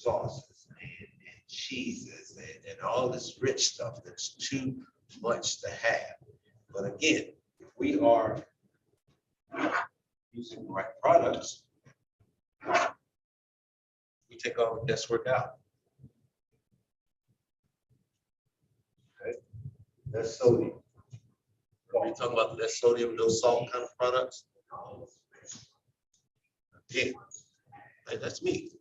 sauces and cheeses and all this rich stuff that's too much to have. But again, if we are using the right products, we take all the guesswork out. Okay, less sodium. Are we talking about less sodium, no salt kind of products? Again, that's me.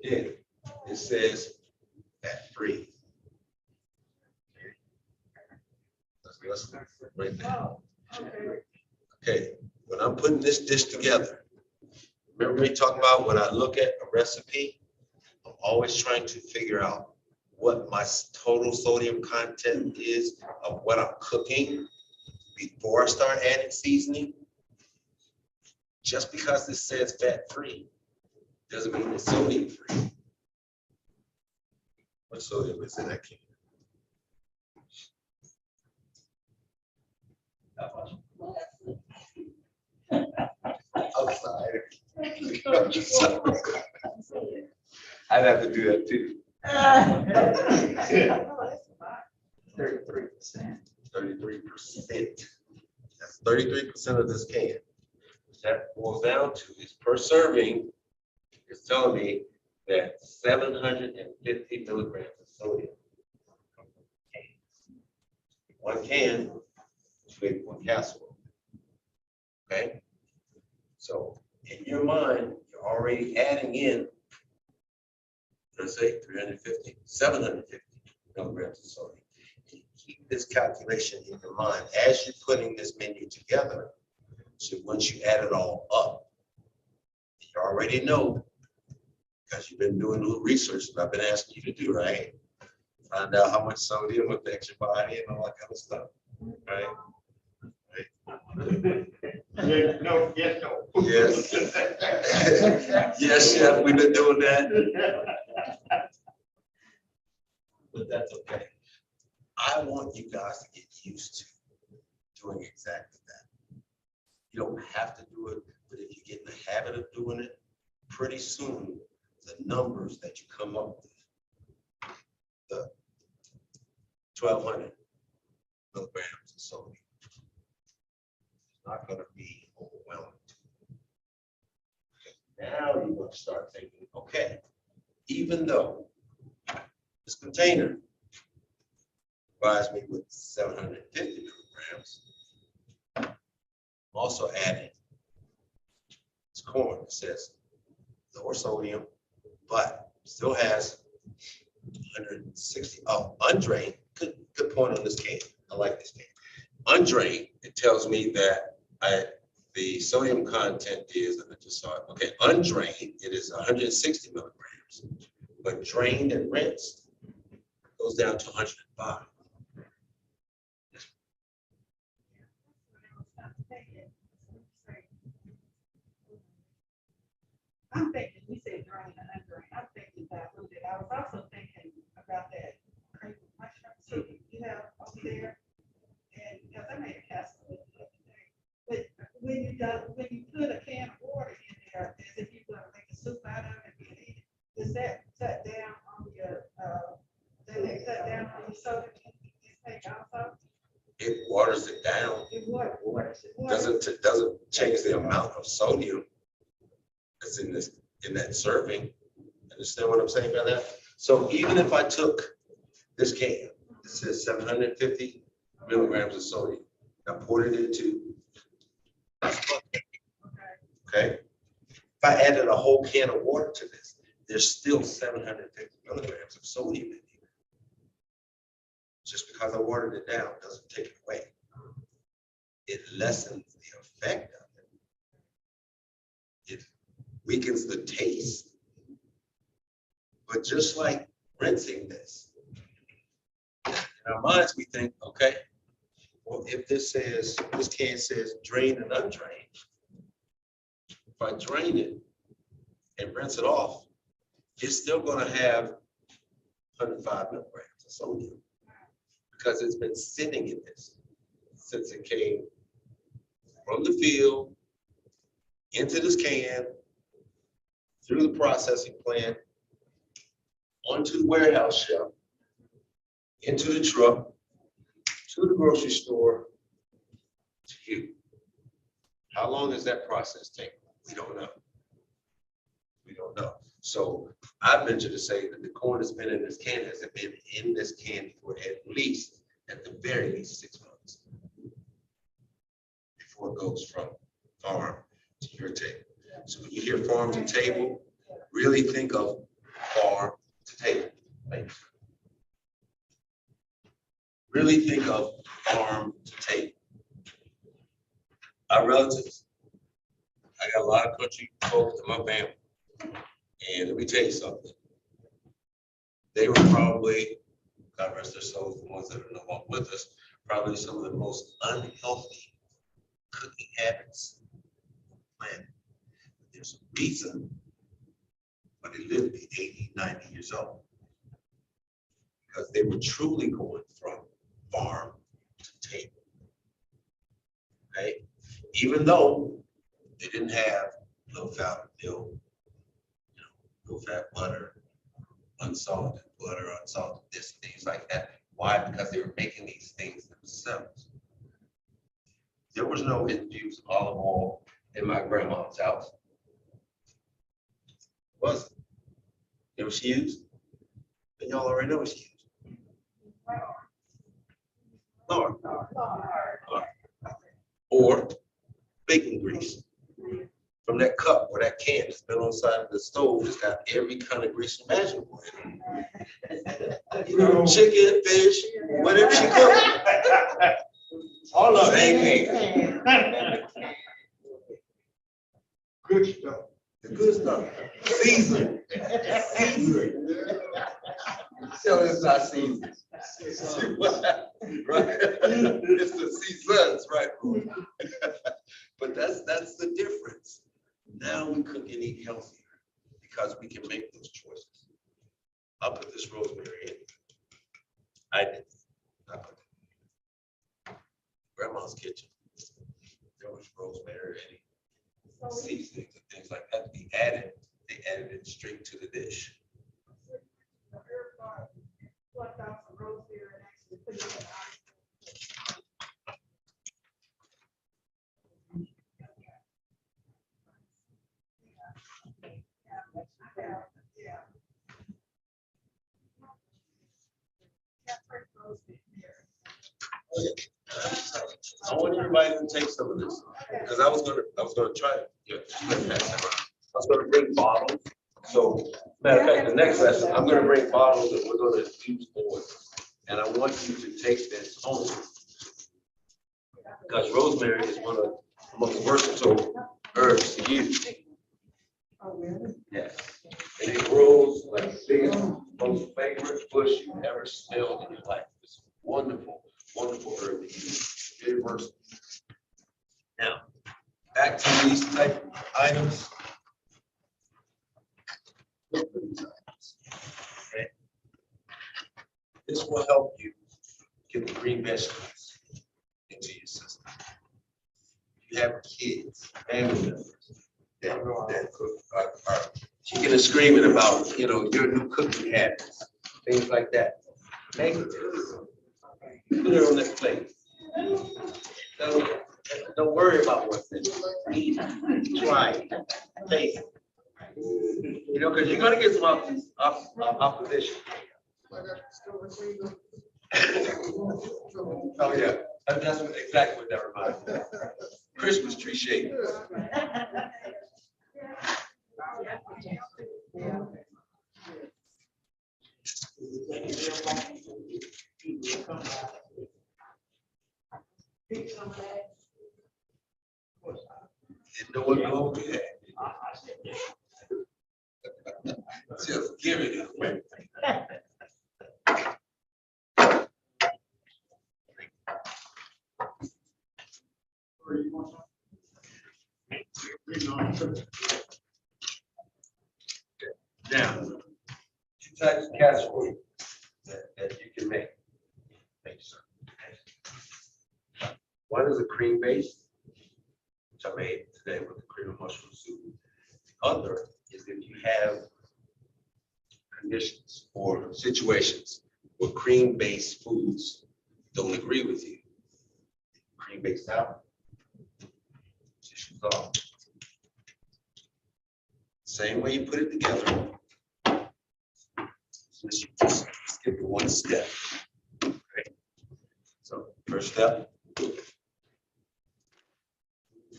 Yeah, it says fat-free. Let's right there. Okay, when I'm putting this dish together, remember me talking about when I look at a recipe, I'm always trying to figure out what my total sodium content is of what I'm cooking before I start adding seasoning. Just because this says fat-free doesn't mean it's sodium-free. What sodium is in that can? Outside. I'd have to do that too. 33%. 33%. That's 33% of this can. That boils down to is per serving. It's telling me that 750 milligrams of sodium. One can is made one casserole. Okay. So in your mind, you're already adding in, let's say 350, 750 milligrams of sodium. And keep this calculation in your mind as you're putting this menu together. So once you add it all up, you already know, because you've been doing a little research that I've been asking you to do, right? Find out how much sodium affects your body and all that kind of stuff, right? No, yes, no. Yes. Yes, chef, we've been doing that. But that's okay. I want you guys to get used to doing exactly that. You don't have to do it, but if you get in the habit of doing it, pretty soon the numbers that you come up with, the 1,200 milligrams of sodium, it's not going to be overwhelming. Now you're going to start thinking, okay, even though this container provides me with 750 milligrams, I'm also adding this corn that says lower sodium, but still has 160. Oh, undrained. Good point on this can. I like this can. Undrained, it tells me that the sodium content is, and I just saw it. Okay, undrained, it is 160 milligrams, but drained and rinsed goes down to 105. I'm thinking, you said drain and undrained. I'm thinking diluted. I was also thinking about that mushroom soup you have over there. And because I made a casserole the other day. But when you put a can of water in there, as if you're going to make a soup out of it, does that cut down on your soda intake also? It waters it down. It waters it. Doesn't change the amount of sodium that's in that serving. Understand what I'm saying by that? So even if I took this can, it says 750 milligrams of sodium, I poured it into, okay? If I added a whole can of water to this, there's still 750 milligrams of sodium in here. Just because I watered it down doesn't take it away. It lessens the effect of it. It weakens the taste. But just like rinsing this, in our minds we think, okay, well, if this can says drain and undrained, if I drain it and rinse it off, it's still going to have 105 milligrams of sodium because it's been sitting in this since it came from the field into this can, through the processing plant, onto the warehouse shelf, into the truck, to the grocery store, to you. How long does that process take? We don't know. We don't know. So I venture to say that the corn that's been in this can has been in this can for at the very least 6 months before it goes from farm to your table. So when you hear farm to table, really think of farm to table. Thanks. Really think of farm to table. Our relatives, I got a lot of country folks in my family. And let me tell you something. They were probably, God rest their souls, the ones that are no longer with us, probably some of the most unhealthy cooking habits on the planet. There's a reason why they lived to be 80, 90 years old. Because they were truly going from farm to table. Okay? Even though they didn't have low fat milk, low fat butter, unsalted butter, unsalted this, things like that. Why? Because they were making these things themselves. There was no infused olive oil in my grandma's house. Was it? You know what she used? And y'all already know what she used. Lard. Or baking grease. From that cup or that can that's been on the side of the stove, it's got every kind of grease imaginable in it. You know, chicken, fish, whatever she cooked. All of Same it. thing. Good stuff. The good stuff. Seasoning. Seasoning. So it's not seasoning. Right? It's the seasons, right? But that's the difference. Now we cook and eat healthier because we can make those choices. I'll put this rosemary in. I did. I put it. Grandma's kitchen. There was rosemary and seasonings and things like that to be added. They added it straight to the dish. I want everybody to take some of this because I was gonna try it. Yeah, I was gonna bring bottles. So matter of fact, the next lesson, I'm gonna bring bottles that we're gonna use for it. And I want you to take this home. Because rosemary is one of the most versatile herbs to use. Yes. And it grows like the biggest, most favorite bush you've ever smelled in your life. It's wonderful, wonderful herb to use. Very versatile. Now, back to these type of items. Look for these items. Okay. This will help you get the green vegetables into your system. You have kids, family members that cook, are kicking and screaming about, your new cooking habits, things like that. Make it. Put it on that plate. Don't worry about what's in it. Eat it. Try it. Taste it. Because you're gonna get some opposition. Oh yeah, that's exactly what that reminds me of. Christmas tree shape. Didn't know what gold we had. Just give it away. Now, two types of casserole that you can make. One is a cream base, which I made today with the cream of mushroom soup. The other is if you have conditions or situations where cream-based foods don't agree with you. Cream-based out. Issues off. Same way you put it together. Just skip it one step. Okay. So first step.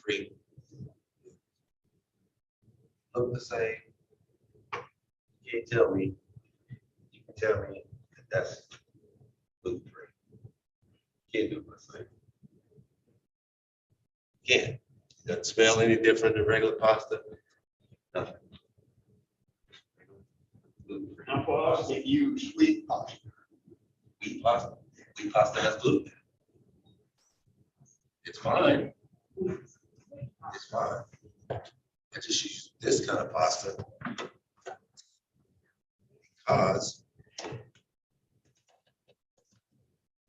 Free. Look the same. You can't tell me. You can tell me that that's gluten free. Can't do the same. Can't. Doesn't smell any different than regular pasta. Nothing. Gluten-free. Now for us, if you sweet pasta. Wheat pasta. Wheat pasta has gluten. It's fine. It's fine. I just use this kind of pasta because a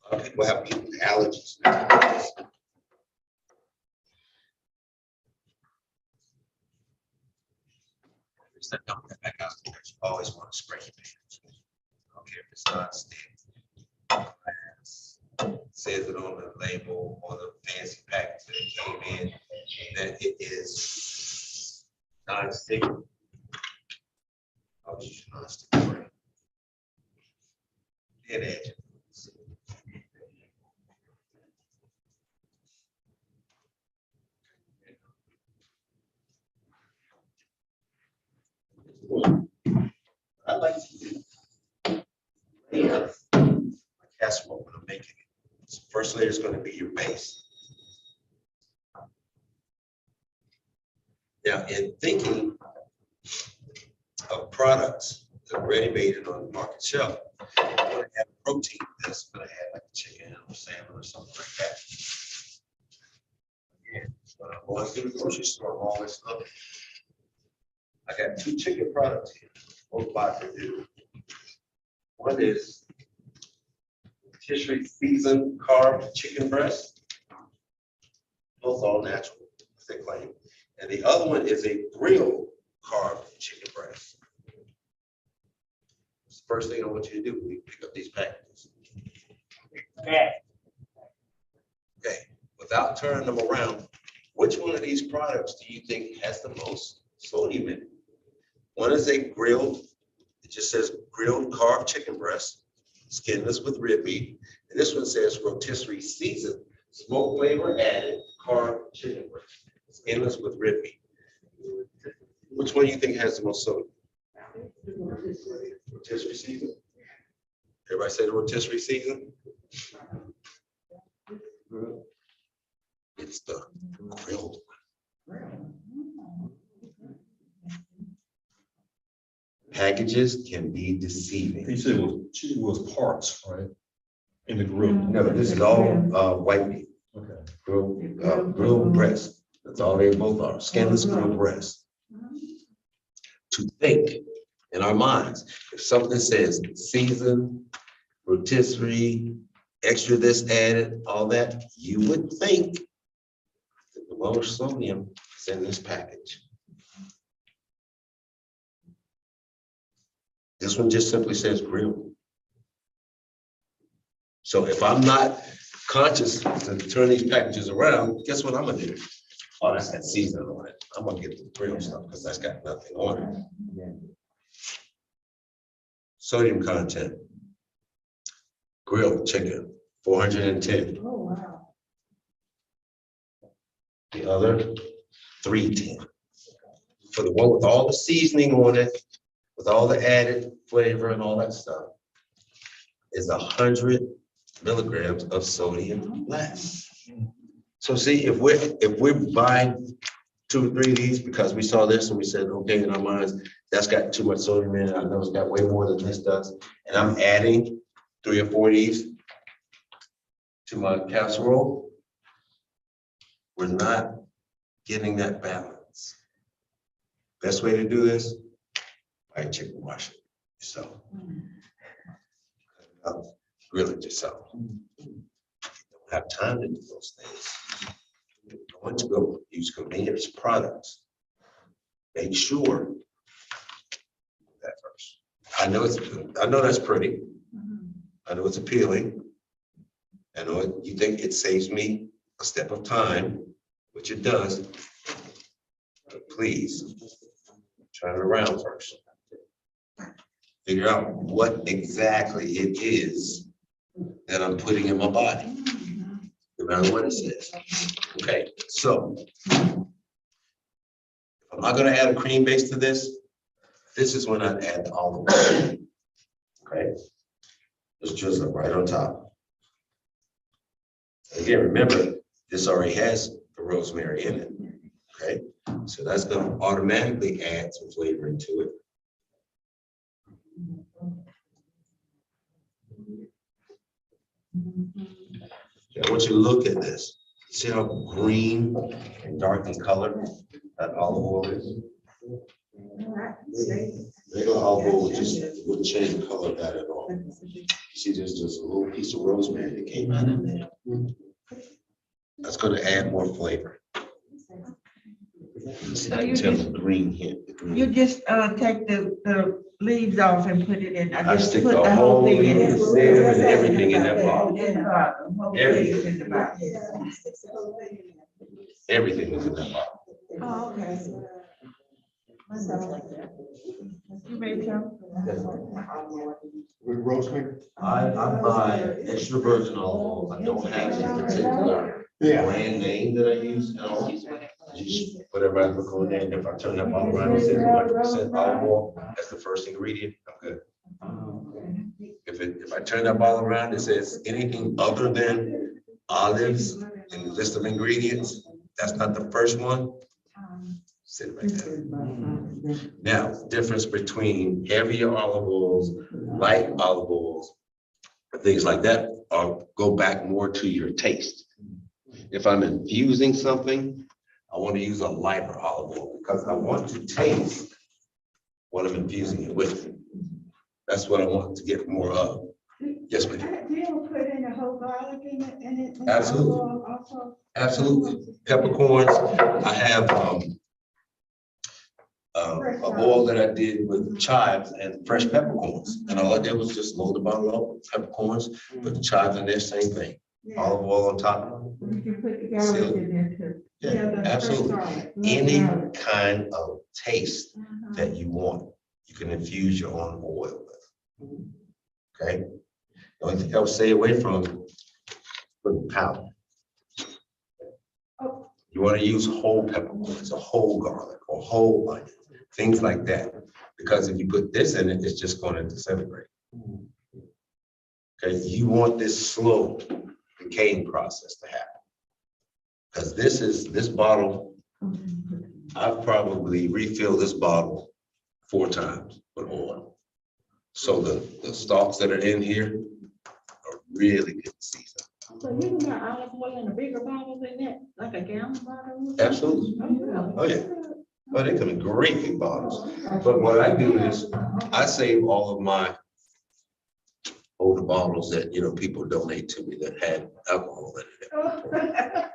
lot of people have gluten allergies. Don't get back out there. You always want to spray your pants. I don't care if it's non-stick, glass, says it on the label or the fancy package that it came in, that it is non-stick. I'll use non-stick spray. Dead edge. I like to do my casserole when I'm making it. So first layer is going to be your base. Now, in thinking of products that are ready made and on the market shelf, I want to have protein that's going to have like chicken or salmon or something like that. Again, when I'm going through the grocery store, I'm always looking. I got two chicken products here, both by Purdue. One is rotisserie seasoned carved chicken breast. Both all natural, as they claim. And the other one is a grilled carved chicken breast. It's the first thing I want you to do when you pick up these packages. Yeah. Okay, without turning them around, which one of these products do you think has the most sodium in it? One is a grilled, it just says grilled carved chicken breast, skinless with rib meat. And this one says rotisserie seasoned, smoke flavor added, carved chicken breast, skinless with rib meat. Which one do you think has the most sodium? Rotisserie seasoned. Everybody say the rotisserie seasoned? It's the grilled one. Packages can be deceiving. He said it was parts, right? In the grill. No, this is all white meat, Okay. grilled breast. That's all they both are, skinless grilled breast. To think in our minds, if something says seasoned, rotisserie, extra this added, all that, you would think that the most sodium is in this package. This one just simply says grilled. So if I'm not conscious to turn these packages around, guess what I'm gonna do? Oh, that's got seasoning on it. I'm gonna get the grilled stuff because that's got nothing on it. Sodium content. Grilled chicken, 410. Oh, wow. The other, 310. For the one with all the seasoning on it, with all the added flavor and all that stuff, is 100 milligrams of sodium less. So see, if we're buying 2 or 3 of these because we saw this and we said, okay, in our minds, that's got too much sodium in it. I know it's got way more than this does. And I'm adding 3 or 4 of these to my casserole. We're not getting that balance. Best way to do this, buy chicken, wash it yourself. Grill it yourself. You don't have time to do those things. You don't going to go use convenience products, make sure that first. I know that's pretty. I know it's appealing. I know you think it saves me a step of time, which it does. But please turn it around first. Figure out what exactly it is that I'm putting in my body, no matter what it says. Okay, so if I'm not going to add a cream base to this, this is when I add the olive oil. Okay, just drizzle it right on top. Again, remember, this already has the rosemary in it. Okay, so that's going to automatically add some flavoring to it. I want you to look at this. See how green and dark in color that olive oil is? Regular olive oil wouldn't change the color of that at all. You see, there's just a little piece of rosemary that came out of there. That's going to add more flavor. So you Tell just- the green hint. You just take the leaves off and put it in. I just stick put the whole thing in leaf, it. the stem, and everything in that bottle. In the bottle, whole Everything. leaf in the bottle. Everything is in that bottle. Oh, okay. You made some? With rosemary? I buy extra virgin olive oil. I don't have a particular brand name that I use at all. Just whatever I look on there, and if I turn that bottle around, it says 100% olive oil, that's the first ingredient, I'm good. If I turn that bottle around, it says anything other than olives in the list of ingredients, that's not the first one, sit it right there. Now, difference between heavier olive oils, light olive oils, things like that, go back more to your taste. If I'm infusing something, I want to use a lighter olive oil because I want to taste what I'm infusing it with. That's what I want to get more of. Yes, ma'am. Do you ever put in a whole garlic in it? Absolutely. Also? Absolutely. Peppercorns. I have a boil that I did with chives and fresh peppercorns. And all I did was just load the bottle up, peppercorns, put the chives in there, same thing. Yeah. Olive oil on top. You can put the garlic in there too. Yeah, the fresh absolutely. garlic. Any kind of taste that you want, you can infuse your own oil with. Okay? The only thing I would stay away from putting powder. Oh. You want to use whole peppercorns or whole garlic or whole onion, things like that. Because if you put this in it, it's just going to disintegrate. Okay, you want this slow decaying process to happen. Because this bottle, I've probably refilled this bottle 4 times with oil. So the stalks that are in here are really good seasoned. So you can buy olive oil in a bigger bottle than that, like a gallon bottle? Absolutely. Oh, Oh, yeah. Well, they come in great big bottles. But what I do is I save all of my older bottles that, people donate to me that had alcohol in it.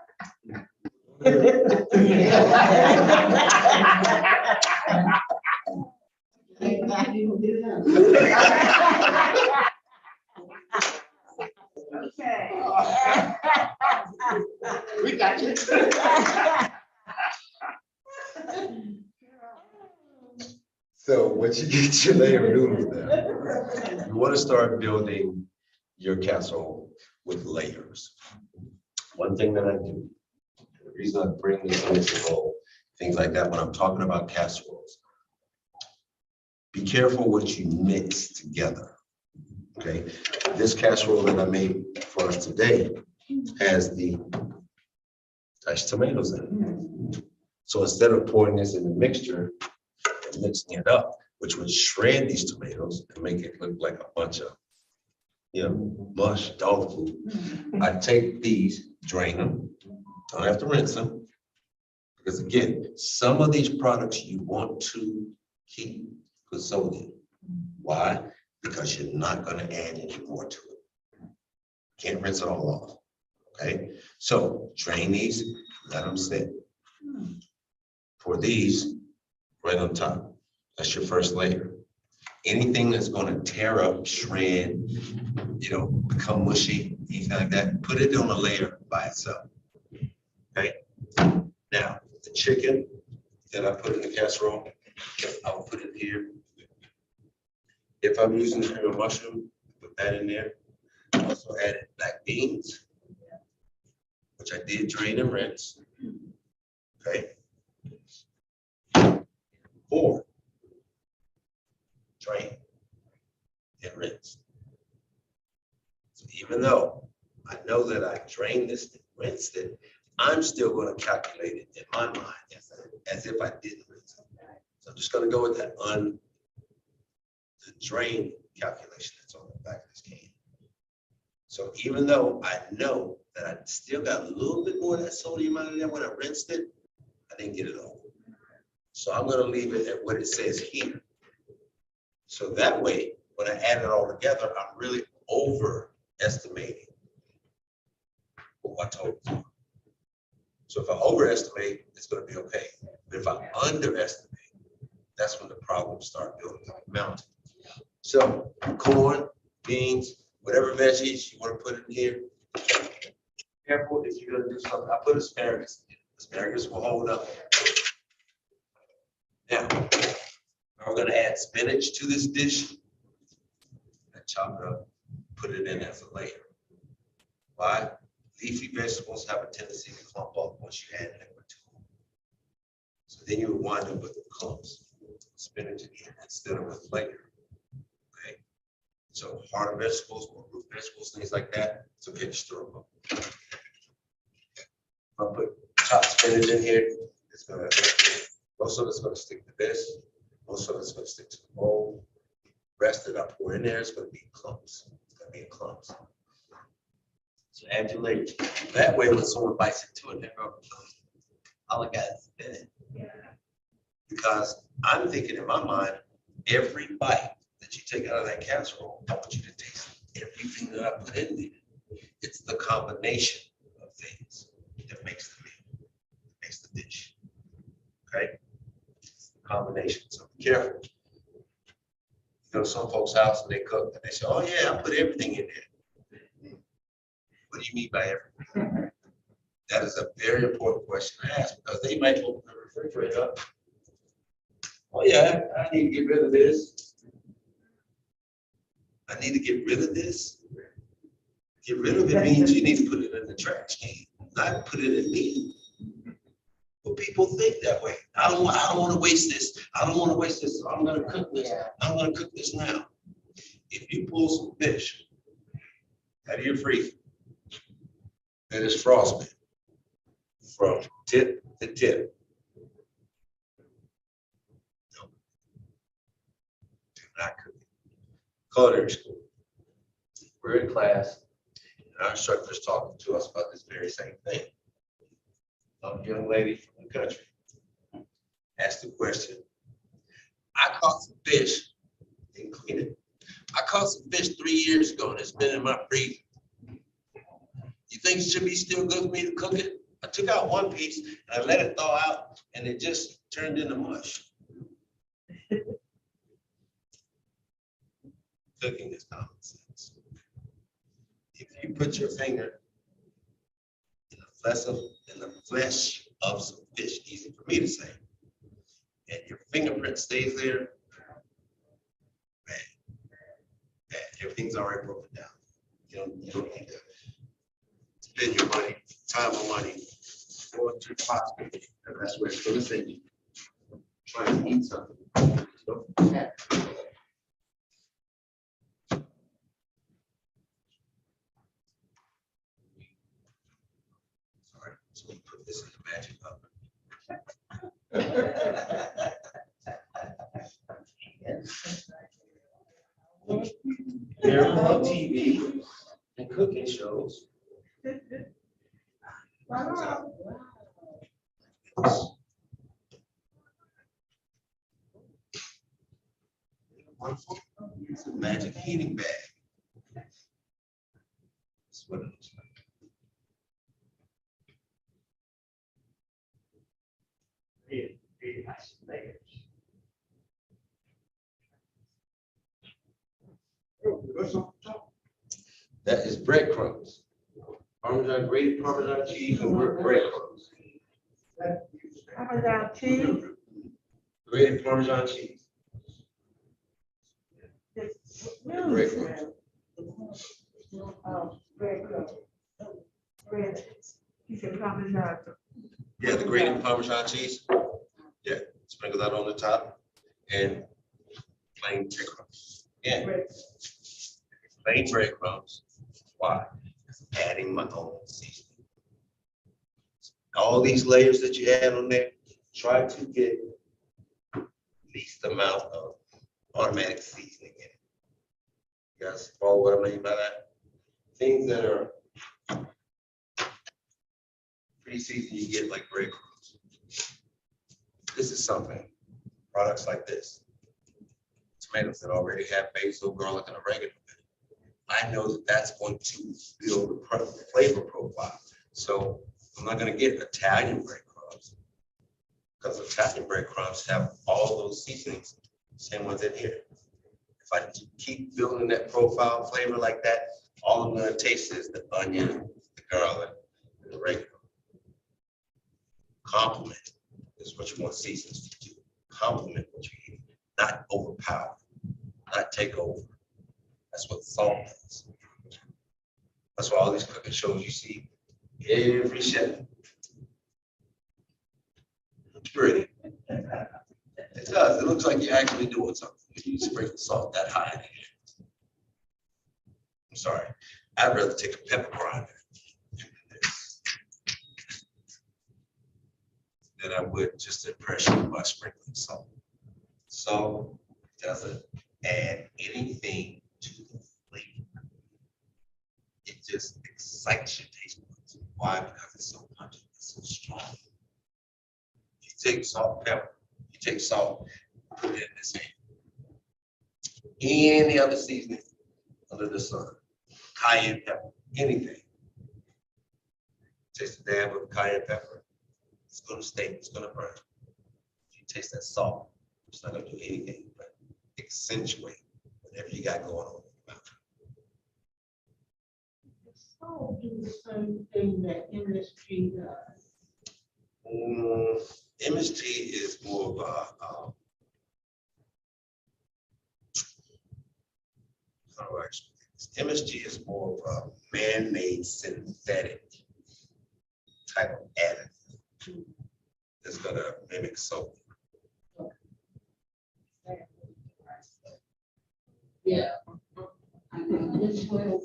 We got you. So once you get your layer of noodles down, you want to start building your casserole with layers. One thing that I do, the reason I bring this into bowl, things like that, when I'm talking about casseroles, be careful what you mix together. Okay, this casserole that I made for us today has the diced tomatoes in it. So instead of pouring this in the mixture and mixing it up, which would shred these tomatoes and make it look like a bunch of, mush, dog food, I take these, drain them, don't have to rinse them. Because again, some of these products you want to keep with sodium. Why? Because you're not going to add any more to it. Can't rinse it all off. Okay, so drain these, let them sit. For these, right on top, that's your first layer. Anything that's gonna tear up, shred, become mushy, anything like that, put it on a layer by itself. Okay? Now, the chicken that I put in the casserole, I'll put it here. If I'm using the cream of mushroom, put that in there. I also added black beans, which I did drain and rinse. Okay. Corn, drain and rinse. So even though I know that I drained this and rinsed it, I'm still going to calculate it in my mind as if I didn't rinse it. So I'm just going to go with that the drain calculation that's on the back of this can. So even though I know that I still got a little bit more of that sodium out of there when I rinsed it, I didn't get it all. So I'm going to leave it at what it says here. So that way, when I add it all together, I'm really overestimating what I told you. So if I overestimate, it's going to be okay. But if I underestimate, that's when the problems start building like a mountain. So corn, beans, whatever veggies you want to put in here. Careful if you're going to do something. I put asparagus. Asparagus will hold up. Now, we're going to add spinach to this dish. And chop it up, put it in as a layer. Why? Leafy vegetables have a tendency to clump up once you add liquid to them. So then you would wind up with clumps. Spinach again instead of a layer. Okay. So harder vegetables or root vegetables, things like that, it's okay to stir them up. I'll put chopped spinach in here. It's gonna, most of it's gonna stick to this. Most of it's gonna stick to the bowl. Rest it up, pour in there, it's gonna be clumps. It's gonna be in clumps. So add your layers. That way, when someone bites into it, they're going, all I got is spinach. Because I'm thinking in my mind, every bite that you take out of that casserole, I want you to taste everything that I put in there. It's the combination of things that makes the meal, makes the dish. Okay? It's the combination. So be careful. You go to some folks' house and they cook and they say, oh yeah, I put everything in there. What do you mean by everything? That is a very important question to ask because they might open the refrigerator up. Oh yeah, I need to get rid of this. I need to get rid of this. Get rid of it means you need to put it in the trash can, not put it in me. But people think that way. I don't want to waste this. I don't want to waste this. So I'm going to cook this. I'm going to cook this now. If you pull some fish out of your freezer that is frostbitten from tip to tip, do not cook it. Culinary school. We're in class, and our instructor's talking to us about this very same thing. A young lady from the country asked the question, I caught some fish, didn't clean it. I caught some fish 3 years ago and it's been in my freezer. You think it should be still good for me to cook it? I took out one piece and I let it thaw out and it just turned into mush. Cooking is common sense. If you put your finger in the flesh of some fish, easy for me to say, and your fingerprint stays there, bad. Everything's already broken down. You don't need to spend your money, time or money, going to the hospital, and that's where it's going to send you. Trying to eat something. Yeah. Sorry, so we put this in the magic oven. They're on TV and cooking shows. It's a magic heating bag. That's what it looks like. That is breadcrumbs. Parmesan, grated Parmesan cheese and breadcrumbs. Parmesan cheese. Grated Parmesan cheese. Breadcrumbs. You said Parmesan. Yeah, the grated Parmesan cheese. Yeah, sprinkle that on the top and plain breadcrumbs. Yeah, plain breadcrumbs. Why? Adding my own seasoning. All these layers that you add on there, try to get least amount of automatic seasoning in it. You guys follow what I mean by that? Things that are pre-seasoned, you get like breadcrumbs. This is something, products like this. Tomatoes that already have basil, garlic, and oregano. I know that that's going to build the flavor profile. So I'm not going to get Italian breadcrumbs because Italian breadcrumbs have all those seasonings, same ones in here. If I keep building that profile flavor like that, all I'm going to taste is the onion, the garlic, and the oregano. Complement is what you want seasons to do. Complement what you eat, not overpower, not take over. That's what salt does. That's why all these cooking shows you see, every chef. It's pretty. It does. It looks like you're actually doing something when you sprinkle salt that high in here. I'm sorry. I'd rather take a pepper grinder than I would just impress you by sprinkling salt. Salt doesn't add anything to the flavor. It just excites your taste buds. Why? Because it's so pungent, it's so strong. You take salt, pepper, you take salt, put it in this hand. Any other seasoning under the sun, cayenne pepper, anything. Taste a dab of cayenne pepper, it's gonna stay, it's gonna burn. If you taste that salt, it's not gonna do anything but accentuate whatever you got going on in your mouth. So do the same thing that MSG does. MSG is more of a, how do I explain this? MSG is more of a man-made synthetic type of additive that's gonna mimic soap. Yeah. This will.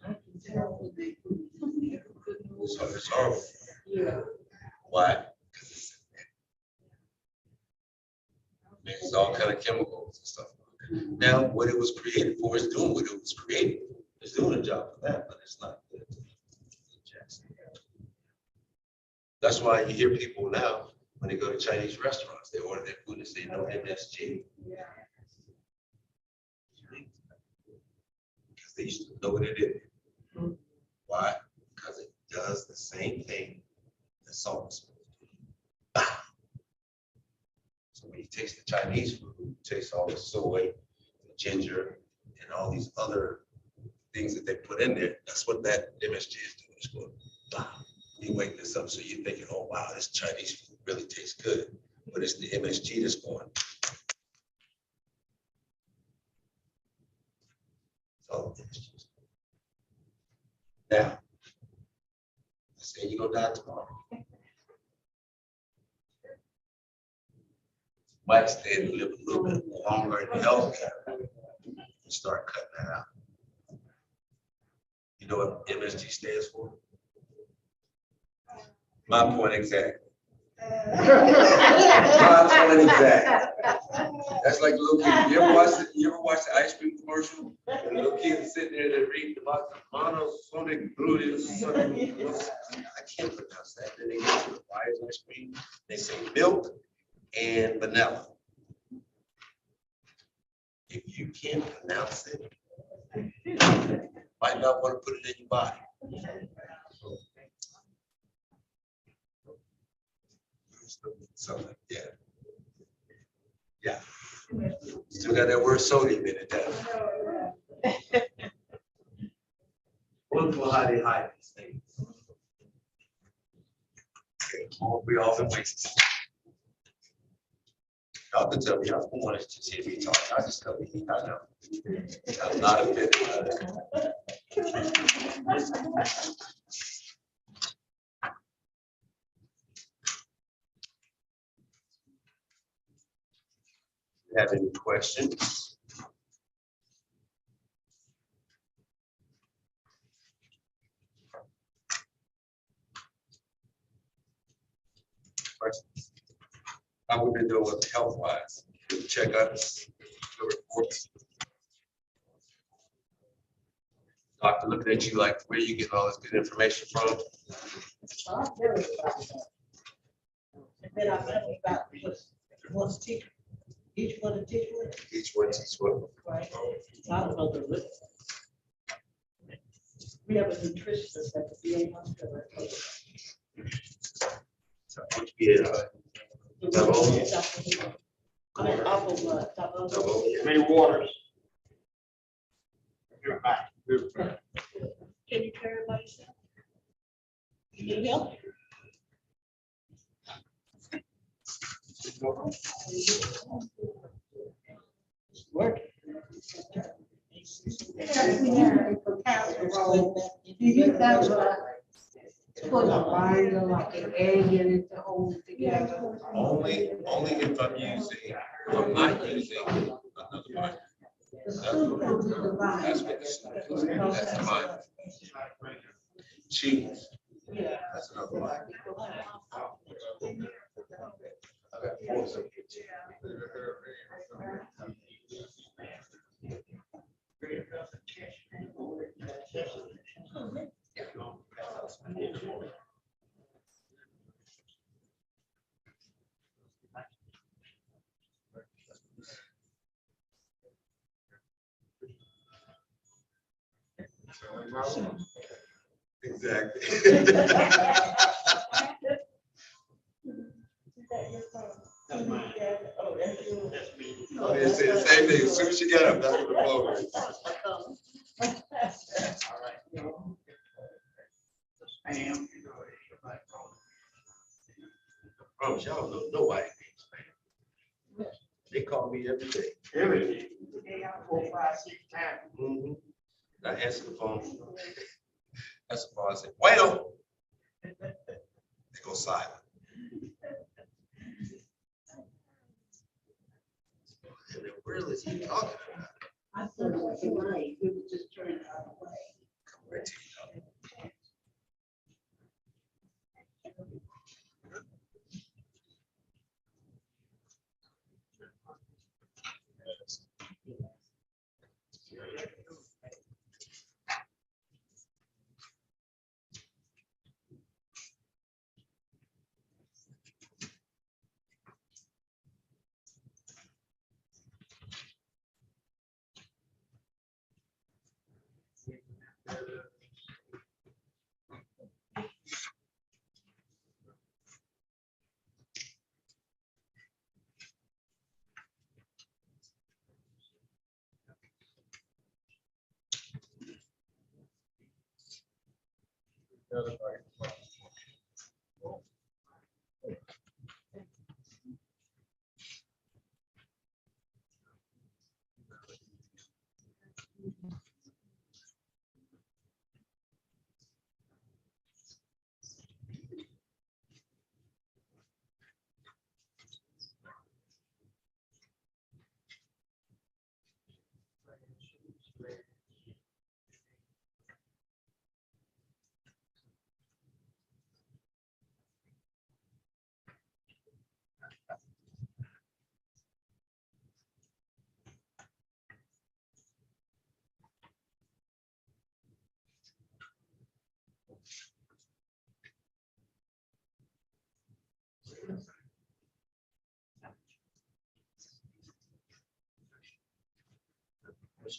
I can tell when they put it. So it's horrible. Yeah. Why? Because it's mixes all kind of chemicals and stuff. Now, what it was created for is doing what it was created for. It's doing a job for that, but it's not good. That's why you hear people now, when they go to Chinese restaurants, they order their food and say no MSG. Because they used to know what it is. Why? Because it does the same thing that salt is supposed to do. So when you taste the Chinese food, you taste all the soy, the ginger, and all these other things that they put in there. That's what that MSG is doing. It's going, you wake this up, so you're thinking, oh wow, this Chinese food really tastes good, but it's the MSG that's going. So now, say you're gonna die tomorrow. Might stay and live a little bit longer in healthcare and start cutting that out. You know what MSG stands for? My point exactly. My point exactly. That's like little kids. You ever watch the ice cream commercial? And the little kids sitting there, they're reading about the monosodic glutamate. I can't pronounce that. Then they get to the wise ice cream. They say milk and vanilla. If you can't pronounce it, you might not want to put it in your body. something, yeah. Yeah. Still got that word Sauteed in it, doesn't it? Wonderful how they hide these things. We all been waiting. Y'all can tell me, y'all don't want to hear me talk. I just tell me, I know. I'm not offended by that. Have any questions? Questions? How we been doing with health wise? Checkups, the reports. Doctor looking at you like, where are you getting all this good information from? And then I learned about what's teaching, each one to teach one, Each one teach one. right? I don't know the list. We have a nutritionist at the VA hospital. So, yeah. The Double. one that's Dr. Hill. I mean, off of, Dr. Double. Many waters. You're back. Can you carry by yourself? You need help? Work. Do you guys put a binder like an egg in it to hold it together? Only if I'm using, I'm not using another mic. The soup will be the That's binder. what this is. That's mine. Cheese. Yeah. That's another mic. I got four of them. Exactly. That's mine. Oh, that's yours. That's me. Oh, they say the same thing. As soon as you get up, that's what the phone is. All right. Spam. I promise y'all don't know nobody named Spam. They call me every day. Every day. 4, 5, 6 times. Mhm. I answer the phone. That's the phone. I say, wait on. They go silent. And then where is he talking about? I thought it was mine. It was just turned out of the way. Come right to you.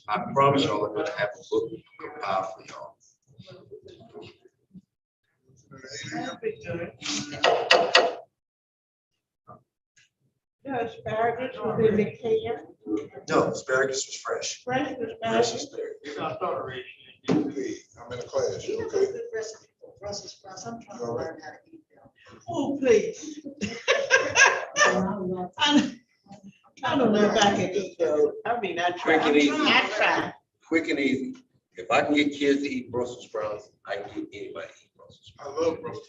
I promise y'all I'm gonna have a book compiled for y'all. The asparagus was in the can. No, asparagus was fresh. Fresh Fresh asparagus. asparagus. I'm in a class, You you know okay? the good recipe for Brussels sprouts, I'm trying to learn how to eat them. Oh, please. I don't know if I can eat those. I mean, I try. Quick and easy. I try. Quick and easy. If I can get kids to eat Brussels sprouts, I can get anybody to eat Brussels sprouts. I love Brussels.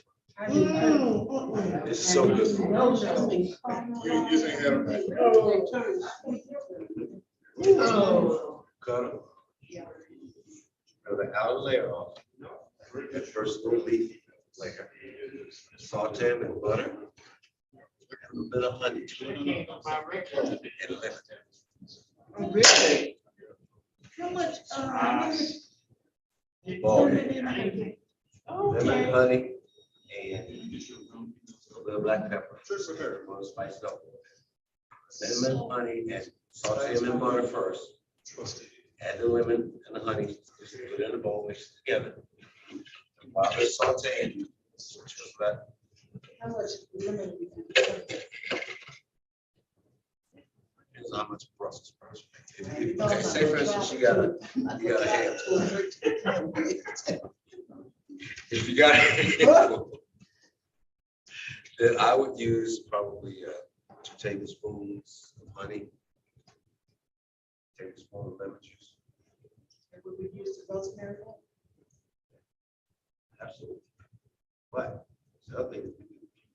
It's so good. You just ain't had them. Oh. Cut them. Cut the outer layer off. That first little leaf layer. Saute them in butter. A little bit of honey. And lemon. Oh, really? How much, Ball. Okay. Lemon, honey, and a little black pepper. Want to spice it up. Lemon, honey, and saute them in butter first. Add the lemon and the honey, just put it in a bowl, mix it together. And while it's sauteing, just that. how much lemon? Depends on how much Brussels sprouts. Okay, say for instance, you got a handful. If you got a handful, then I would use probably 2 tablespoons of honey, tablespoon of lemon juice. Would we use the rosemary? Absolutely. But the other thing, if you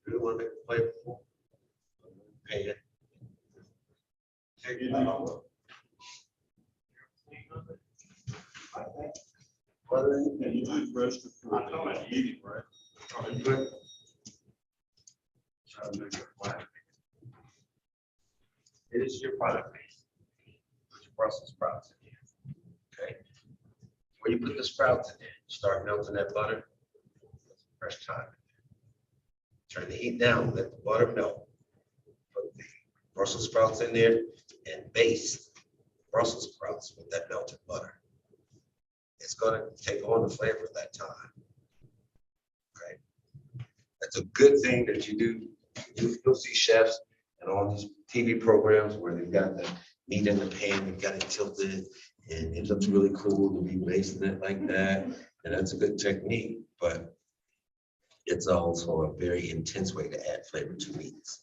really want to make it flavorful, pan. Take it out. Butter in it. And you do fresh to fruit. You eat it, right? Oh, you good? Try to make it flat. It is your product base. Put your Brussels sprouts in here. Okay? When you put the sprouts in there, start melting that butter. Put some fresh thyme in there. Turn the heat down, let the butter melt. Put the Brussels sprouts in there and baste Brussels sprouts with that melted butter. It's gonna take on the flavor of that thyme. Okay? That's a good thing that you do. You'll see chefs and all these TV programs where they've got the meat in the pan, they've got it tilted, and it looks really cool to be basting it like that. And that's a good technique, but it's also a very intense way to add flavor to meats.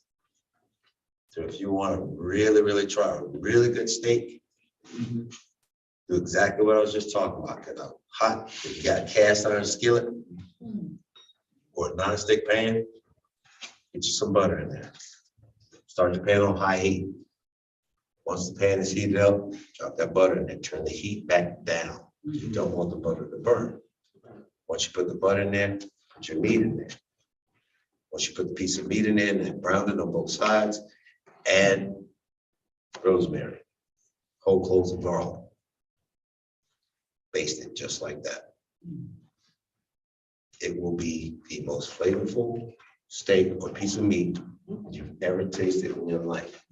So if you want to really, really try a really good steak, do exactly what I was just talking about. Get a hot, if you got a cast iron skillet or a non-stick pan, get you some butter in there. Start your pan on high heat. Once the pan is heated up, drop that butter in and turn the heat back down. You don't want the butter to burn. Once you put the butter in there, put your meat in there. Once you put the piece of meat in there and brown it on both sides, add rosemary, whole cloves of garlic. Baste it just like that. It will be the most flavorful steak or piece of meat you've ever tasted in your life.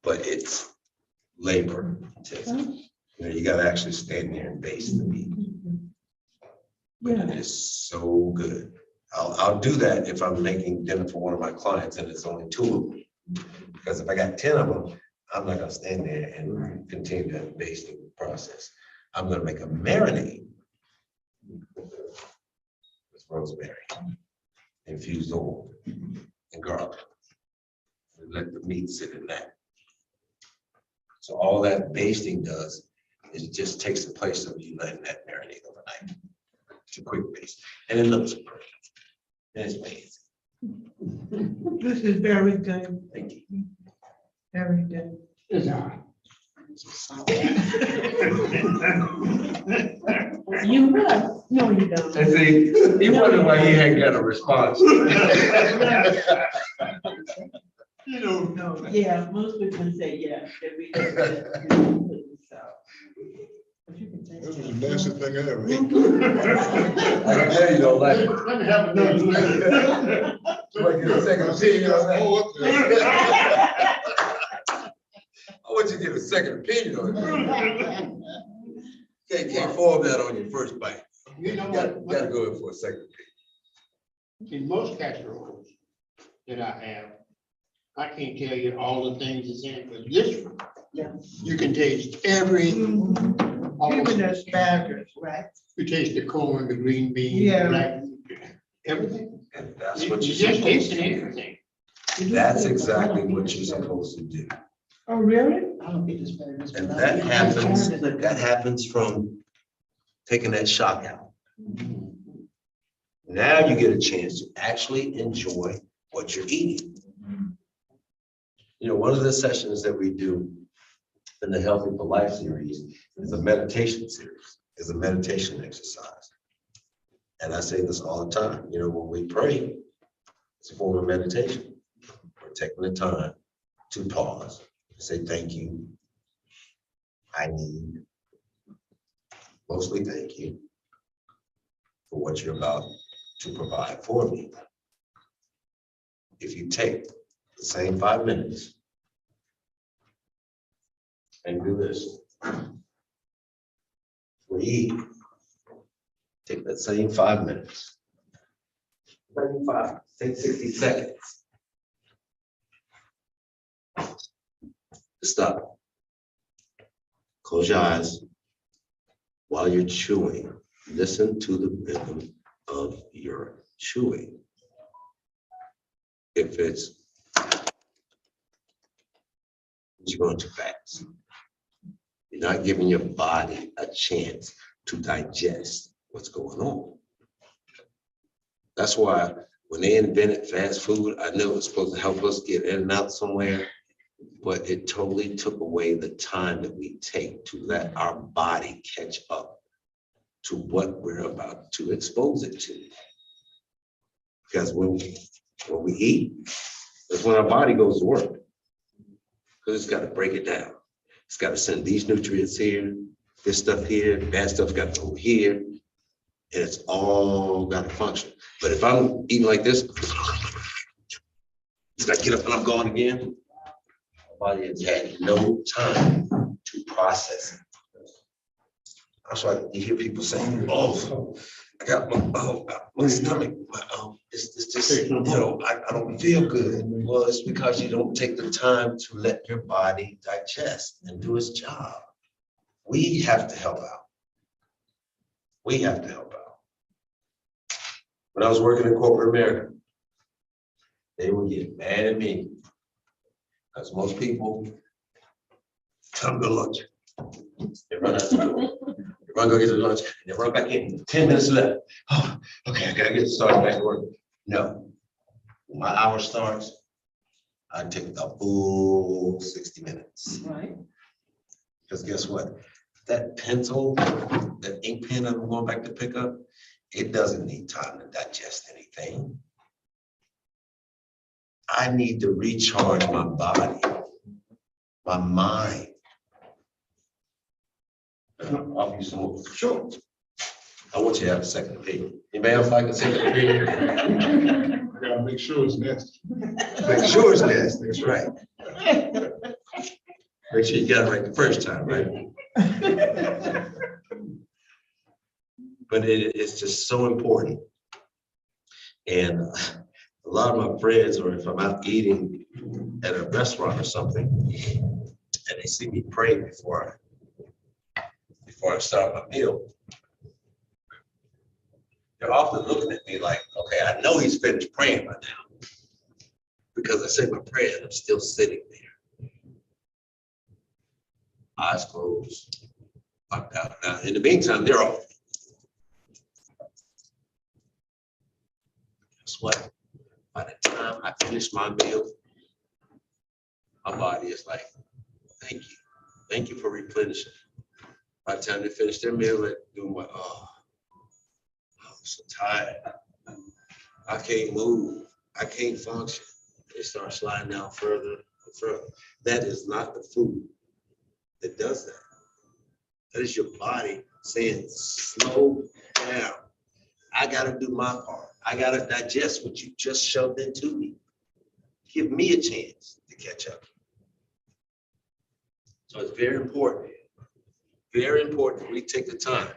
But it's labor intensive. You know, you gotta actually stand there and baste the meat. But it is so good. I'll do that if I'm making dinner for one of my clients and it's only 2 of them. Because if I got 10 of them, I'm not gonna stand there and continue that basting process. I'm gonna make a marinade with rosemary, infused oil, and garlic. And let the meat sit in that. So all that basting does is it just takes the place of you letting that marinate overnight. It's a quick baste, and it looks perfect. And it's amazing. This is very good, Thank you. very good. You will. No, you don't. And see, he wondered why he hadn't got a response. You know, No, yeah, most people say yes. that we don't get it, so. But you can taste this was it. the nicest thing ever. I can tell you don't like it. Let me have another. You want to get a second opinion on that? Oh, up there. I want you to get a second opinion on it. Can't form that on your first bite. You know Gotta what, go in for a second opinion. in most casseroles that I have, I can't tell you all the things that's in it, but this one. Yeah. You can taste every, Even almost, the asparagus, right? you taste the corn, the green beans, Yeah. the black, everything. And that's You what you you're just supposed tasting to do. everything. That's exactly what you're supposed to do. Oh, really? I don't eat asparagus. And but I that eat- happens from taking that shock out. Now you get a chance to actually enjoy what you're eating. You know, one of the sessions that we do in the Healthy for Life series is a meditation series, is a meditation exercise. And I say this all the time, you know, when we pray, it's a form of meditation. We're taking the time to pause, say thank you. I need, mostly thank you for what you're about to provide for me. If you take the same 5 minutes and do this, breathe, take that same 5 minutes. Take 60 seconds. Stop. Close your eyes while you're chewing. Listen to the rhythm of your chewing. If it's you're going too fast, you're not giving your body a chance to digest what's going on. That's why when they invented fast food, I know it was supposed to help us get in and out somewhere, but it totally took away the time that we take to let our body catch up to what we're about to expose it to. Because when we eat, that's when our body goes to work. Because it's got to break it down. It's got to send these nutrients here, this stuff here, bad stuff got to go here, and it's all got to function. But if I'm eating like this, it's got to get up and I'm gone again. My body has had no time to process it. That's why you hear people saying, "Oh, I got my stomach, it's just, you know, I don't feel good." Well, it's because you don't take the time to let your body digest and do its job. We have to help out. We have to help out. When I was working in corporate America, they would get mad at me because most people come to lunch. They run out the door. They run, go get the lunch, and they run back in. 10 minutes left. Oh, okay, I gotta get started back to work. No. When my hour starts, I take the full 60 minutes. Right. Because guess what? That pencil, that ink pen I'm going back to pick up, it doesn't need time to digest anything. I need to recharge my body, my mind. I'll use some more. Sure. I want you to have a second opinion. Anybody else like a second opinion? I gotta make sure it's nasty. Make sure it's nasty, that's right. Make sure you got it right the first time, right? But it's just so important. And a lot of my friends, or if I'm out eating at a restaurant or something, and they see me pray before I start my meal, they're often looking at me like, okay, I know he's finished praying by now. Because I say my prayer and I'm still sitting there. Eyes closed. Now, in the meantime, they're off. Guess what? By the time I finish my meal, my body is like, thank you. Thank you for replenishing. By the time they finish their meal, they're doing what? Oh, I'm so tired. I can't move. I can't function. They start sliding down further and further. That is not the food that does that. That is your body saying, slow down. I gotta do my part. I gotta digest what you just shoved into me. Give me a chance to catch up. So it's very important that we take the time to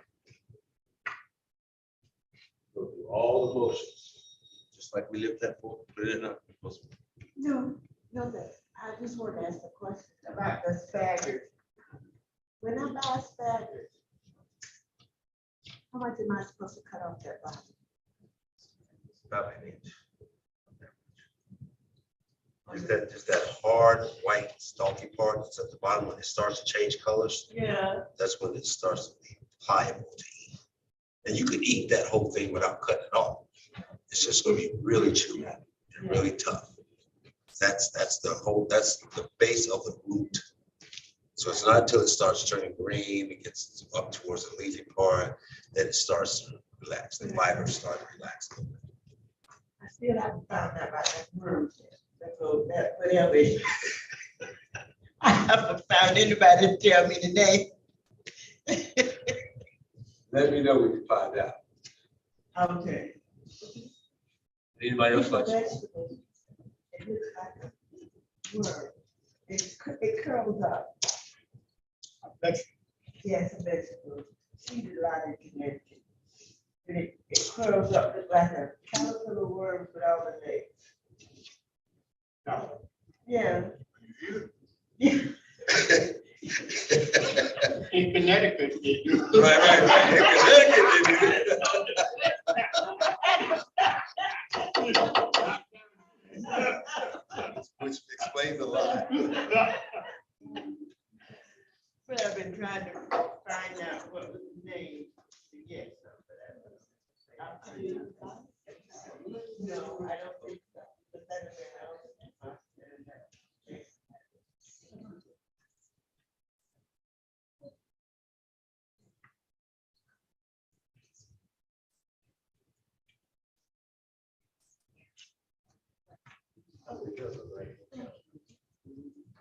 go through all the motions, just like we lift that fork, put it in our. No, Hilda, I just want to ask a question about the staggers. When I buy staggers, how much am I supposed to cut off that bottom? About an inch. Just that hard white stalky part that's at the bottom when it starts to change colors. Yeah. That's when it starts to be pliable to eat. And you could eat that whole thing without cutting it off. It's just gonna be really chewy and really tough. That's the base of the root. So it's not until it starts turning green, it gets up towards the leafy part, then it starts to relax. The fibers start to relax a little bit. I still haven't found out about that worm. That whatever. it is. I haven't found anybody to tell me today. Let me know when you find out. Okay. Anybody else like? Vegetables, it looks like a worm. It curls up. Yes, a vegetable. She did a lot in Connecticut. And it curls up, look like a caterpillar worm with all the legs. Yeah. In Connecticut, they do. Right. Which explains a lot. But I've been trying to find out what was the name to get some, but I'll tell you. No, I don't think so. But that is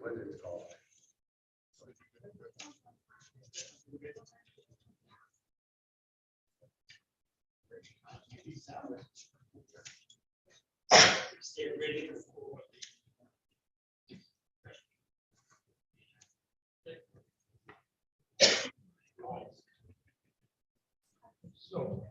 What is it called? So.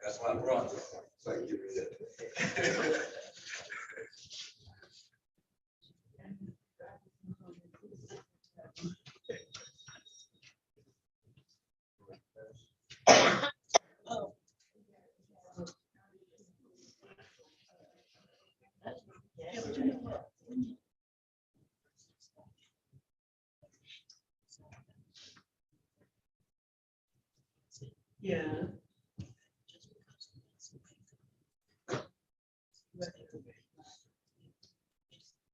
That's why I brought this. So I can give you that. yeah.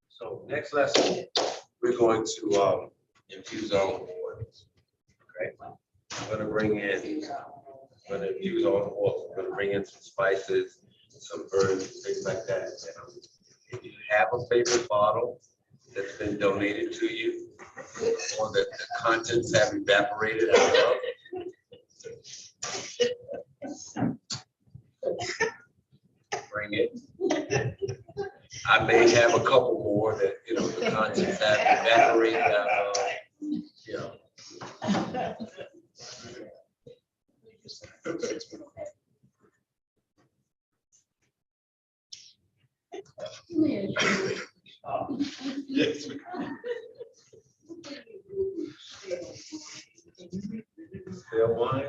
So next lesson, we're going to infuse our own oil. Okay, I'm gonna bring in, I'm gonna infuse our own oil. I'm gonna bring in some spices, some herbs, things like that. And if you have a favorite bottle that's been donated to you, or that the contents have evaporated out of, bring it. I may have a couple more that, the contents have evaporated out of, Stale wine.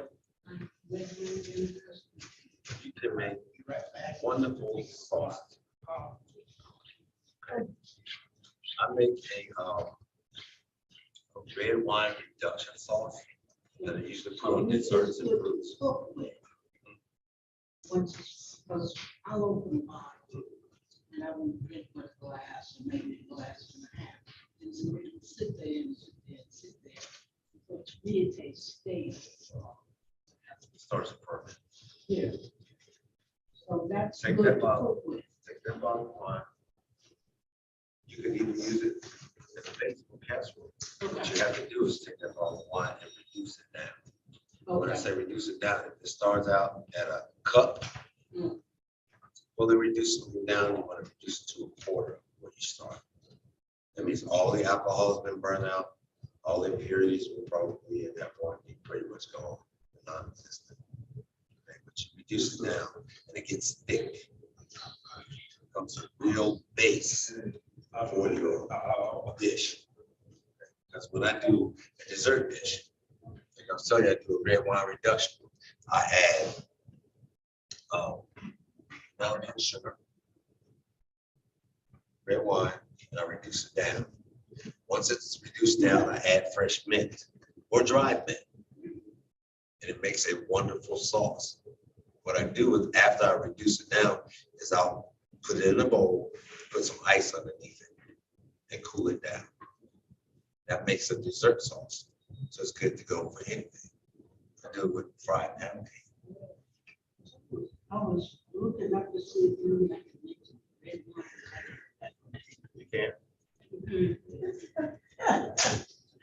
You can make wonderful sauce. I make a red wine reduction sauce that I usually put on desserts and fruits. Because I'll open the bottle and I won't drink much glass, or maybe a glass and a half. And so it will sit there and sit there and sit there. But to me, it tastes stale. It starts to ferment. Yeah. So that's Take good that to bottle. cook with. Take that bottle of wine. You can even use it as a vegetable casserole. What you have to do is take that bottle of wine and reduce it down. When I Okay. say reduce it down, if it starts out at a cup, Mm. fully reduce it down, you want to reduce it to a quarter when you start. That means all the alcohol has been burned out, all the impurities will probably at that point be pretty much gone, non-existent. Okay, but you reduce it down and it gets thick. It becomes a real base for your dish. Because when I do a dessert dish, like I was telling you, I do a red wine reduction. I add melanated sugar, red wine, and I reduce it down. Once it's reduced down, I add fresh mint or dried mint. And it makes a wonderful sauce. What I do is after I reduce it down is I'll put it in a bowl, put some ice underneath it and cool it down. That makes a dessert sauce. So it's good to go for anything. I do it with fried pound cake. I was looking up to see if you like to make some red wine. You can, Mhm.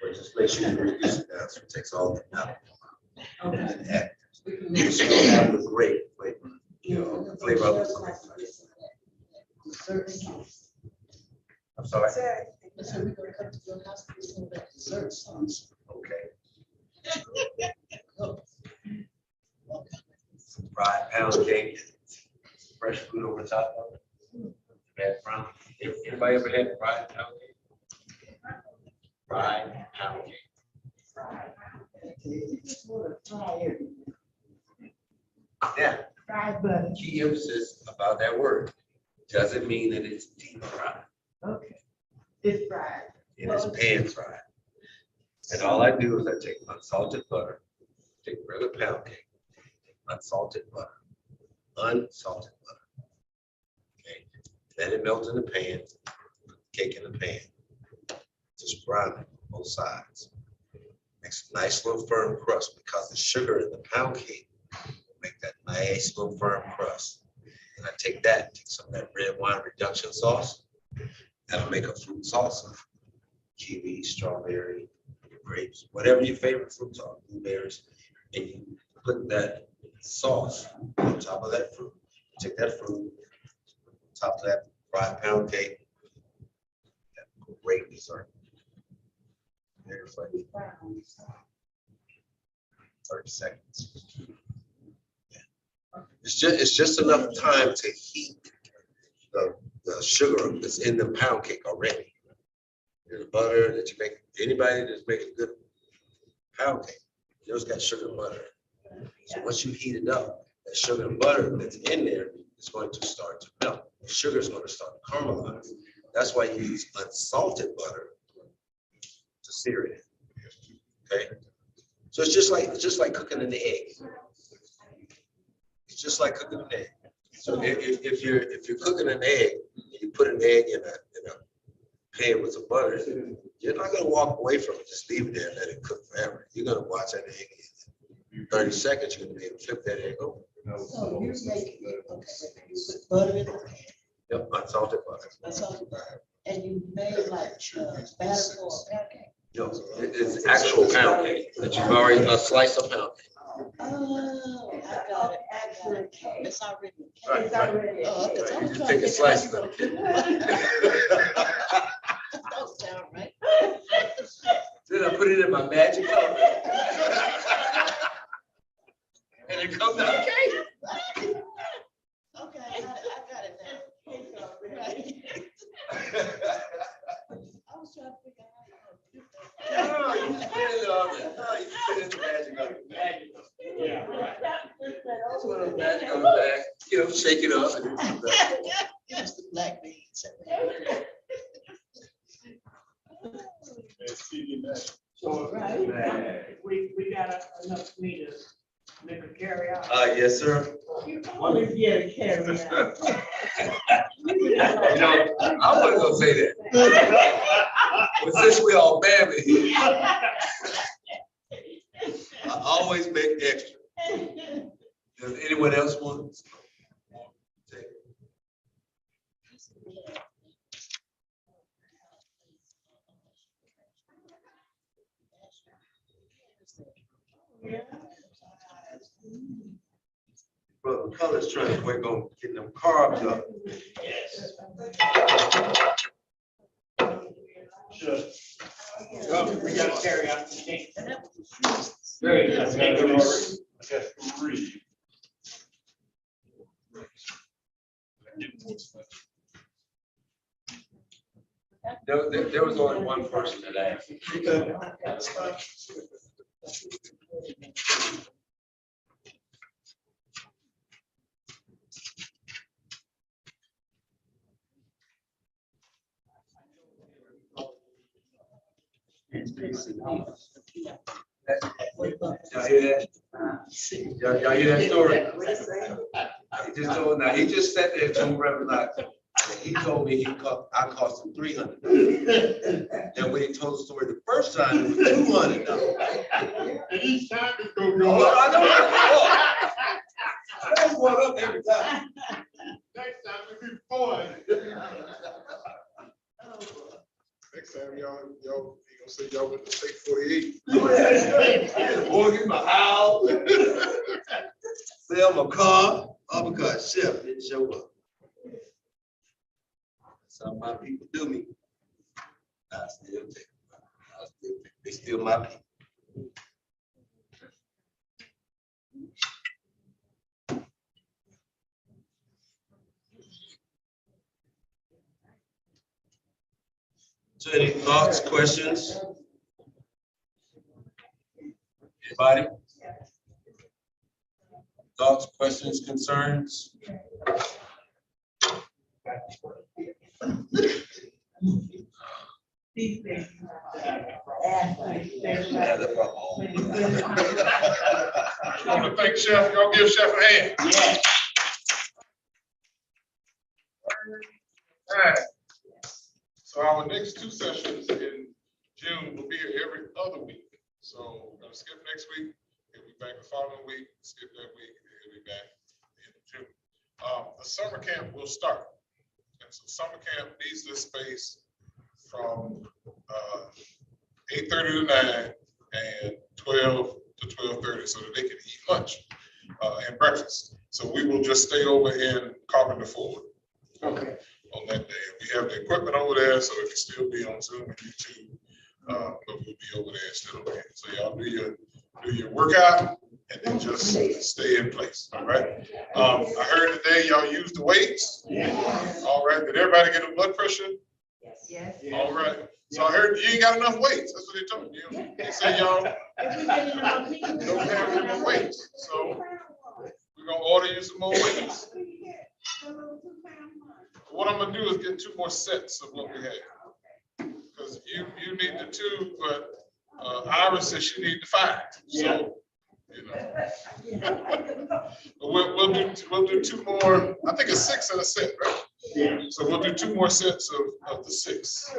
but just make sure you reduce it down so it takes all the alcohol out. Okay. And add, We can you make should have the grape flavor, you know, the flavor of the grape. Dessert sauce. I'm sorry. I said, we're gonna come to your house and do some of that dessert sauce. Okay. Oh. Some fried pound cake, fresh fruit over top of it. Bad brown. Anybody ever had fried pound cake? Fried pound cake. You just wanna try everything. Yeah, Fried butter. key emphasis about that word. Doesn't mean that it's deep fried. Okay. It's fried. It is pan fried. And all I do is I take unsalted butter, take regular pound cake, take unsalted butter, Okay, let it melt in the pan, put the cake in the pan. Just brown it on both sides. Makes a nice little firm crust because the sugar in the pound cake will make that nice little firm crust. And I take some of that red wine reduction sauce, and I make a fruit salsa. Kiwi, strawberry, grapes, whatever your favorite fruits are, blueberries, and you put that sauce on top of that fruit. Take that fruit, top of that fried pound cake. Great dessert. There's like 30 seconds. It's just enough time to heat the sugar that's in the pound cake already. The butter that you make, anybody that's making good pound cake, you always got sugar and butter. So once you heat it up, that sugar and butter that's in there is going to start to melt. The sugar is going to start to caramelize. That's why you use unsalted butter to sear it. Okay, so it's just like cooking an egg. It's just like cooking an egg. So if you're cooking an egg, you put an egg in a pan with some butter, you're not gonna walk away from it, just leave it there and let it cook forever. You're gonna watch that egg in 30 seconds, you're gonna be able to flip that egg over. So you're making, okay, you put butter in the pan, Yep, unsalted butter. unsalted butter, and you made like batter for a pancake. No, it's actual pound cake that you've already sliced a pound cake. Oh, I got it, it's already. Right, It's right. already. Oh, because I was You trying take to a figure out slice how of you gonna That don't sound right. Then I put it in my magic oven. And it comes out cake. Okay, I got it now. Right. I was trying to figure out how you gonna do that. No, you put it in the oven. No, you put it in the magic oven. Yeah, right. That's what I'm magic oven back. You know, shake it up and do some of that. Give us the black beans. So, Right. We got enough meat to make a carry out. Yes, sir. You always get a carry out. You know, I wasn't gonna say that. But since we all family here, I always make extra. Does anyone else want? Take it. Yeah. Brother Color's trying to work on getting them carbs up. Yes. Sure. Well, we gotta carry out the thing. Very good. Thank you, Lord. Just three. There was only one person that asked. Y'all hear that? Y'all hear that story? He just sat there and told Reverend Knox, he told me I cost him $300. And when he told the story the first time, it was $200. And each time it's gonna go Oh, up. I know. That's going up every time. Next time we do 400. Next time y'all gonna say y'all with the state 48. Boy, get my house. Sell my car. Oh, because Chef didn't show up. Some of my people do me. I still take them. They still my people. So any thoughts, questions? Anybody? Thoughts, questions, concerns? These things. Yeah, that's my home. I want to thank Chef. Y'all give Chef a hand. Yeah. All right. So our next two sessions in June will be every other week. So we're gonna skip next week. He'll be back the following week, skip that week, and he'll be back in June. The summer camp will start. And so summer camp needs this space from 8:30 to 9 and 12 to 12:30 so that they can eat lunch and breakfast. So we will just stay over in Carpenter Ford. Okay. On that day. We have the equipment over there, so it can still be on Zoom and YouTube. But we'll be over there instead of here. So y'all do your workout and then just stay in place. All right. I heard today y'all used the weights. Yeah. All right. Did everybody get a blood pressure? Yes. All right. So I heard you ain't got enough weights. That's what they told me. They say y'all don't have enough weights. So we're gonna order you some more weights. What I'm gonna do is get 2 more sets of what we have. Because you need the 2, but Iris says she need the 5. So, you know. But we'll do 2 more. I think it's 6 in a set, right? Yeah. So we'll do 2 more sets of the 6.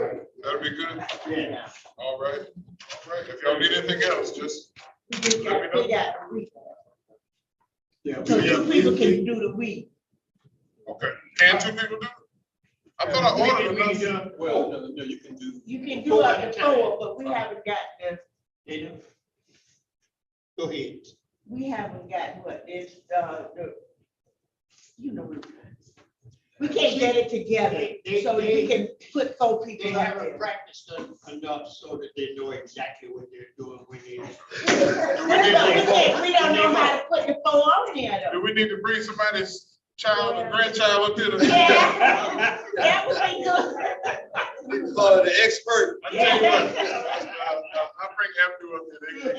That'll be good. Yeah. All right. All right. If y'all need anything else, just let me know. Yeah. So 2 people can do the week. Okay. Can 2 people do it? I thought I ordered enough. Well, no, you can do. You can do up to 4, but we haven't got Go ahead. we haven't got what is, you know, we can't get it together, so you can put 4 They people up haven't there. practiced enough so that they know exactly what they're doing when they. We don't know how to put the 4 on there Do though. we need to bring somebody's child or grandchild up here? Yeah. That would be good. We call it an expert. I tell you what, I'll bring Abdue up here.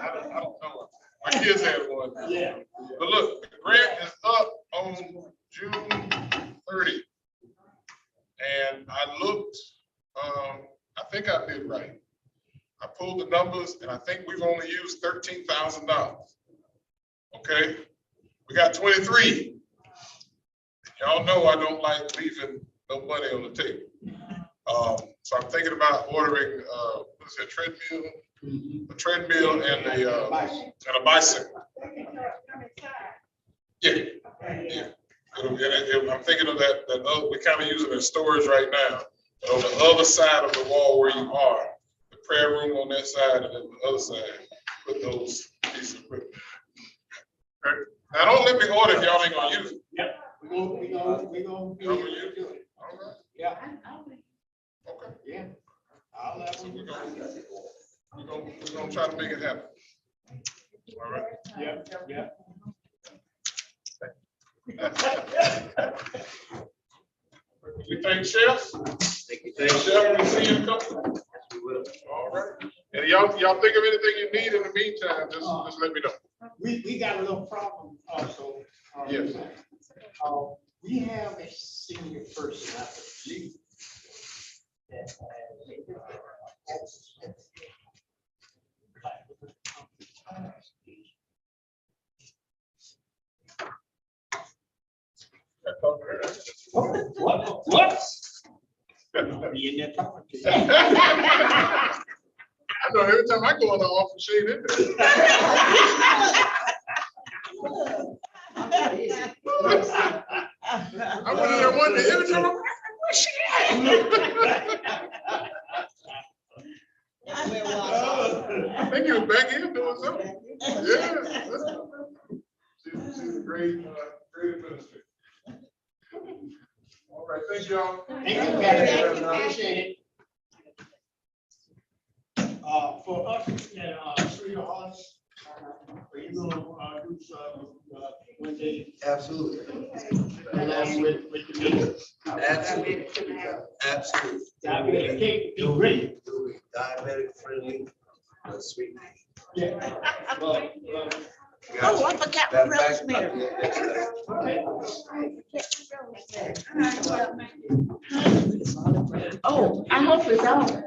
I don't know. My kids had one. Yeah. But look, the grant is up on June 30. And I looked, I think I did right. I pulled the numbers and I think we've only used $13,000. Okay, we got 23. Y'all know I don't like leaving no money on the table. So I'm thinking about ordering, what is it, treadmill? A treadmill and a bicycle. Yeah. Yeah. I'm thinking of that we're kind of using it as storage right now. But on the other side of the wall where you are, the prayer room on that side and then the other side, put those pieces of equipment. Okay. Now, don't let me order if y'all ain't gonna use it. We gonna be able to do it. All right, Yeah, okay. yeah. I'll let So them. we're gonna try to make it happen. All right. Yeah, yeah. We thank chefs. Thank you. Thank chef. We see you in a couple. All right. And y'all think of anything you need in the meantime, just let me know. We got a little problem also. Yes. We have a senior person, I believe. What? Be in there talking to you. I know every time I go in the office, she ain't in there. I went in there one day, every time I'm, where's she at? I think he was back here doing something. Yeah. She's a great administrator. All right, thank y'all. Thank you, Patrick. Appreciate it. For us, sweetheart, are you gonna do some one day Absolutely. along with the meeting? Absolutely. Absolutely. Diabetic cake, be great. It'll be diabetic friendly, sweet. Yeah. Oh, I forgot my rosemary. Oh, I hope it's on.